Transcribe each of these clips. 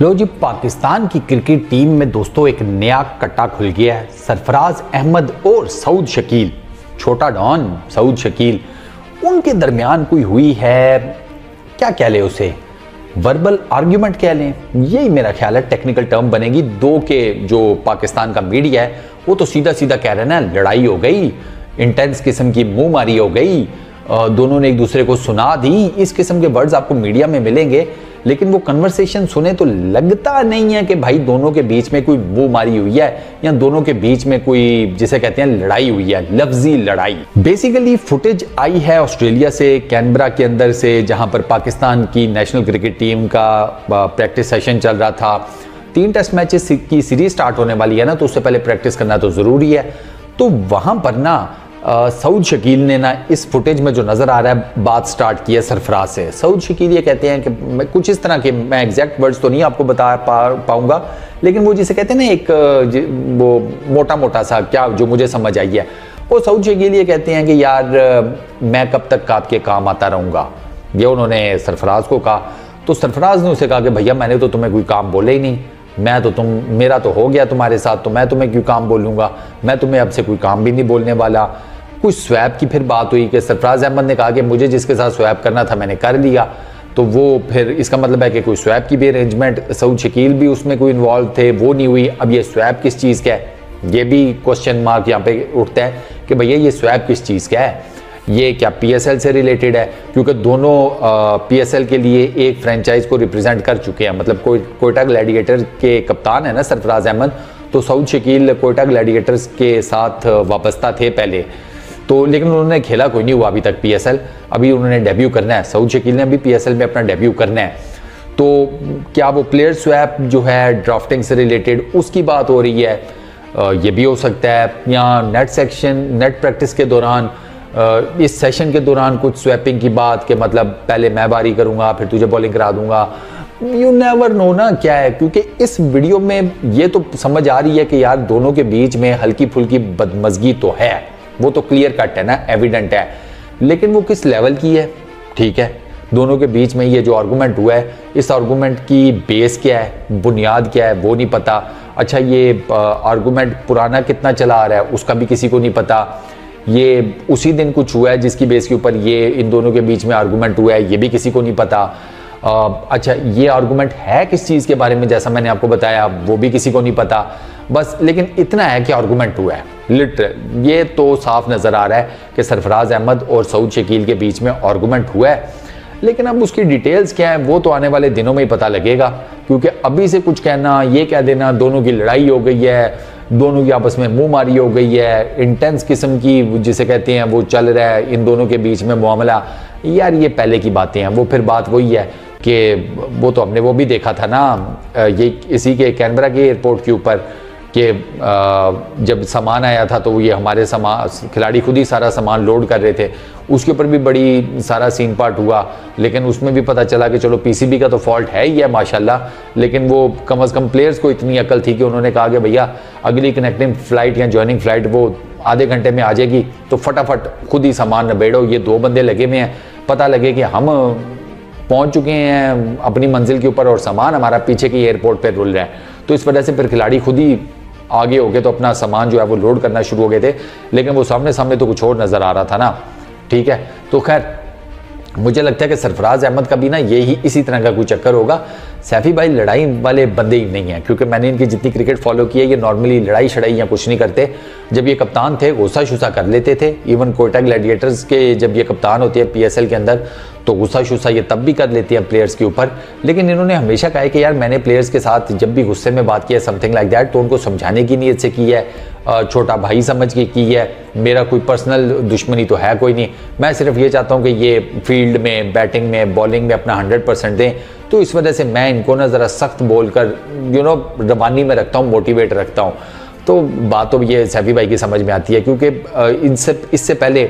लो जी, पाकिस्तान की cricket team में दोस्तों एक नया कट्टा खुल गया है। सरफराज अहमद और सऊद शकील, छोटा डॉन सऊद शकील, उनके दरमियान कोई हुई है, क्या कह ले उसे, वर्बल आर्ग्यूमेंट कह लें, यही मेरा ख्याल है टेक्निकल टर्म बनेगी। दो के जो पाकिस्तान का मीडिया है वो तो सीधा सीधा कह रहे हैं ना, लड़ाई हो गई, इंटेंस किस्म की मुंहमारी हो गई, दोनों ने एक दूसरे को सुना दी, इस किस्म के वर्ड्स आपको मीडिया में मिलेंगे। लेकिन वो कन्वर्सेशन सुने तो लगता नहीं है कि भाई दोनों के बीच में कोई मुंहमारी हुई है या दोनों के बीच में कोई जिसे कहते हैं लड़ाई हुई है, लफ्जी लड़ाई। बेसिकली फुटेज आई है ऑस्ट्रेलिया से, कैनबरा के अंदर से, जहां पर पाकिस्तान की नेशनल क्रिकेट टीम का प्रैक्टिस सेशन चल रहा था। 3 टेस्ट मैचेस की सीरीज स्टार्ट होने वाली है ना, तो उससे पहले प्रैक्टिस करना तो जरूरी है। तो वहां पर ना सऊद शकील ने ना इस फुटेज में जो नज़र आ रहा है बात स्टार्ट की है सरफराज से। सऊद शकील ये कहते हैं कि कुछ इस तरह के, मैं एग्जैक्ट वर्ड्स तो नहीं आपको बता पाऊंगा, लेकिन वो जिसे कहते हैं ना एक वो मोटा मोटा सा क्या जो मुझे समझ आई है, वो सऊद शकील ये कहते हैं कि यार मैं कब तक आपके काम आता रहूँगा, ये उन्होंने सरफराज को कहा। तो सरफराज ने उसे कहा कि भैया मैंने तो तुम्हें कोई काम बोले ही नहीं, मैं तो मेरा तो हो गया तुम्हारे साथ, तो मैं तुम्हें क्यों काम बोलूँगा, मैं तुम्हें अब से कोई काम भी नहीं बोलने वाला। कुछ स्वैप की फिर बात हुई कि सरफराज अहमद ने कहा कि मुझे जिसके साथ स्वैप करना था मैंने कर लिया, तो वो फिर इसका मतलब है कि कोई स्वैप की भी अरेंजमेंट, सऊद शकील भी उसमें कोई इन्वॉल्व थे, वो नहीं हुई। अब ये स्वैप किस चीज़ का है, ये भी क्वेश्चन मार्क यहाँ पे उठता है कि भैया ये स्वैप किस चीज़ का है, ये क्या PSL से रिलेटेड है, क्योंकि दोनों PSL के लिए एक फ्रेंचाइज को रिप्रेजेंट कर चुके हैं। मतलब कोयटा ग्लैडिएटर के कप्तान है ना सरफराज अहमद, तो सऊद शकील कोयटा ग्लैडिएटर्स के साथ वाबस्ता थे पहले, तो लेकिन उन्होंने खेला कोई नहीं हुआ अभी तक PSL, अभी उन्होंने डेब्यू करना है, सऊद शकील ने अभी PSL में अपना डेब्यू करना है। तो क्या वो प्लेयर स्वैप जो है ड्राफ्टिंग से रिलेटेड उसकी बात हो रही है, ये भी हो सकता है, या नेट प्रैक्टिस के दौरान, इस सेशन के दौरान कुछ स्वैपिंग की बात के, मतलब पहले मैं बारी करूंगा फिर तुझे बॉलिंग करा दूंगा, यू नेवर नो ना क्या है। क्योंकि इस वीडियो में ये तो समझ आ रही है कि यार दोनों के बीच में हल्की फुल्की बदमजगी तो है, वो तो क्लियर कट है ना, एविडेंट है, लेकिन वो किस लेवल की है, ठीक है। दोनों के बीच में ये जो आर्गूमेंट हुआ है, इस आर्गूमेंट की बेस क्या है, बुनियाद क्या है, वो नहीं पता। अच्छा, ये आर्गूमेंट पुराना कितना चला आ रहा है उसका भी किसी को नहीं पता। ये उसी दिन कुछ हुआ है जिसकी बेस के ऊपर ये इन दोनों के बीच में आर्गूमेंट हुआ है, ये भी किसी को नहीं पता। अच्छा, ये आर्गूमेंट है किस चीज़ के बारे में, जैसा मैंने आपको बताया, वो भी किसी को नहीं पता। बस लेकिन इतना है कि आर्गूमेंट हुआ है, लिटरल ये तो साफ नज़र आ रहा है कि सरफराज अहमद और सऊद शकील के बीच में आर्गूमेंट हुआ है। लेकिन अब उसकी डिटेल्स क्या है वो तो आने वाले दिनों में ही पता लगेगा, क्योंकि अभी से कुछ कहना, ये कह देना दोनों की लड़ाई हो गई है, दोनों की आपस में मुंहमारी हो गई है, इंटेंस किस्म की जिसे कहते हैं वो चल रहा है इन दोनों के बीच में मामला, यार ये पहले की बातें हैं। वो फिर बात वही है कि वो तो हमने वो भी देखा था ना, ये इसी के कैनबरा के एयरपोर्ट के ऊपर कि जब सामान आया था तो ये हमारे सामान खिलाड़ी खुद ही सारा सामान लोड कर रहे थे, उसके ऊपर भी बड़ी सारा सीन पार्ट हुआ। लेकिन उसमें भी पता चला कि चलो PCB का तो फॉल्ट है ही है माशाल्लाह, लेकिन वो कम से कम प्लेयर्स को इतनी अकल थी कि उन्होंने कहा कि भैया अगली कनेक्टिंग फ्लाइट या ज्वाइनिंग फ्लाइट वो आधे घंटे में आ जाएगी, तो फटाफट खुद ही सामान नबेड़ो। ये 2 बंदे लगे हुए हैं, पता लगे कि हम पहुंच चुके हैं अपनी मंजिल के ऊपर और सामान हमारा पीछे के एयरपोर्ट पर रुल रहा है। तो इस वजह से फिर खिलाड़ी खुद ही आगे हो गए, तो अपना सामान जो है वो लोड करना शुरू हो गए थे, लेकिन वो सामने सामने तो कुछ और नज़र आ रहा था ना, ठीक है। तो खैर मुझे लगता है कि सरफराज अहमद का भी ना यही इसी तरह का कोई चक्कर होगा। सैफी भाई लड़ाई वाले बंदे ही नहीं है, क्योंकि मैंने इनकी जितनी क्रिकेट फॉलो की है, ये नॉर्मली लड़ाई शड़ाई या कुछ नहीं करते। जब ये कप्तान थे गुस्सा शुस्सा कर लेते थे, इवन कोयटा ग्लैडिएटर्स के जब ये कप्तान होते हैं PSL के अंदर, तो गुस्सा शुस्सा ये तब भी कर लेती हैं प्लेयर्स के ऊपर। लेकिन इन्होंने हमेशा कहा है कि यार मैंने प्लेयर्स के साथ जब भी गुस्से में बात की है समथिंग लाइक दैट, तो उनको समझाने की नीयत से की है, छोटा भाई समझ के की है, मेरा कोई पर्सनल दुश्मनी तो है कोई नहीं, मैं सिर्फ ये चाहता हूँ कि ये फील्ड में, बैटिंग में, बॉलिंग में अपना 100% दें। तो इस वजह से मैं इनको ना ज़रा सख्त बोल कर रवानी में रखता हूँ, मोटिवेट रखता हूँ। तो बात तो ये सैफी भाई की समझ में आती है, क्योंकि इससे पहले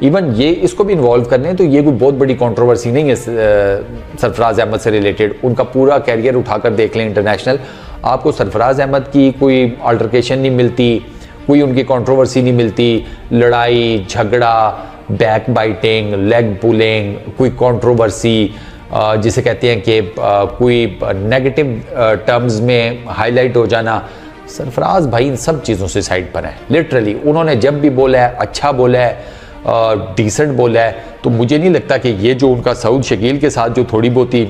इवन ये इसको भी इन्वॉल्व करने, तो ये कोई बहुत बड़ी कंट्रोवर्सी नहीं है सरफराज अहमद से रिलेटेड। उनका पूरा कैरियर उठाकर देख लें इंटरनेशनल, आपको सरफराज अहमद की कोई अल्टरकेशन नहीं मिलती, कोई उनकी कंट्रोवर्सी नहीं मिलती, लड़ाई झगड़ा, बैक बाइटिंग, लेग पुलिंग, कोई कंट्रोवर्सी, जिसे कहते हैं कि कोई नेगेटिव टर्म्स में हाईलाइट हो जाना, सरफराज भाई इन सब चीज़ों से साइड पर है। लिटरली उन्होंने जब भी बोला है अच्छा बोला है, डिसेंट बोला है, तो मुझे नहीं लगता कि ये जो उनका सऊद शकील के साथ जो थोड़ी बहुत ही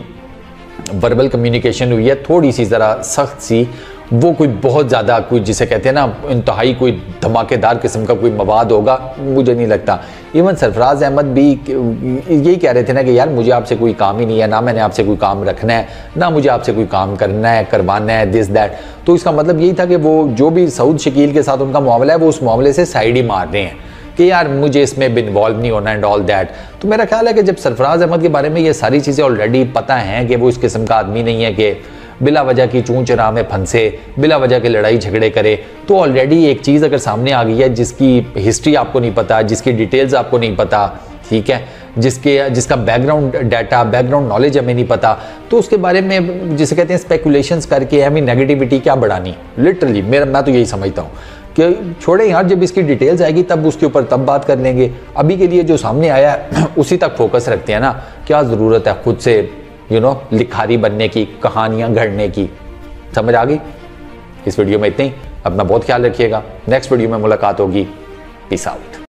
वर्बल कम्युनिकेशन हुई है, थोड़ी सी ज़रा सख्त सी, वो कोई बहुत ज़्यादा कोई जिसे कहते हैं ना इंतहाई कोई धमाकेदार किस्म का कोई मवाद होगा, मुझे नहीं लगता। इवन सरफराज अहमद भी यही कह रहे थे ना कि यार मुझे आपसे कोई काम ही नहीं है, ना मैंने आपसे कोई काम रखना है, ना मुझे आपसे कोई काम करना है, करवाना है, दिस दैट। तो इसका मतलब यही था कि वो जो भी सऊद शकील के साथ उनका मामला है वो उस मामले से साइड ही मार रहे हैं कि यार मुझे इसमें भी इन्वॉल्व नहीं होना एंड ऑल दैट। तो मेरा ख्याल है कि जब सरफराज अहमद के बारे में ये सारी चीज़ें ऑलरेडी पता हैं कि वो इस किस्म का आदमी नहीं है कि बिला वजह की चूं चरा में फंसे, बिला वजह के लड़ाई झगड़े करे, तो ऑलरेडी एक चीज़ अगर सामने आ गई है जिसकी हिस्ट्री आपको नहीं पता, जिसकी डिटेल्स आपको नहीं पता, ठीक है, जिसका बैकग्राउंड डाटा, बैकग्राउंड नॉलेज हमें नहीं पता, तो उसके बारे में जिसे कहते हैं स्पेकुलेशंस करके हमें नेगेटिविटी क्या बढ़ानी। लिटरली मैं तो यही समझता हूँ कि छोड़े यार, जब इसकी डिटेल्स आएगी तब उसके ऊपर तब बात कर लेंगे। अभी के लिए जो सामने आया है उसी तक फोकस रखते हैं ना, क्या ज़रूरत है खुद से लिखारी बनने की, कहानियां गढ़ने की। समझ आ गई? इस वीडियो में इतना ही। अपना बहुत ख्याल रखिएगा, नेक्स्ट वीडियो में मुलाकात होगी। Peace out.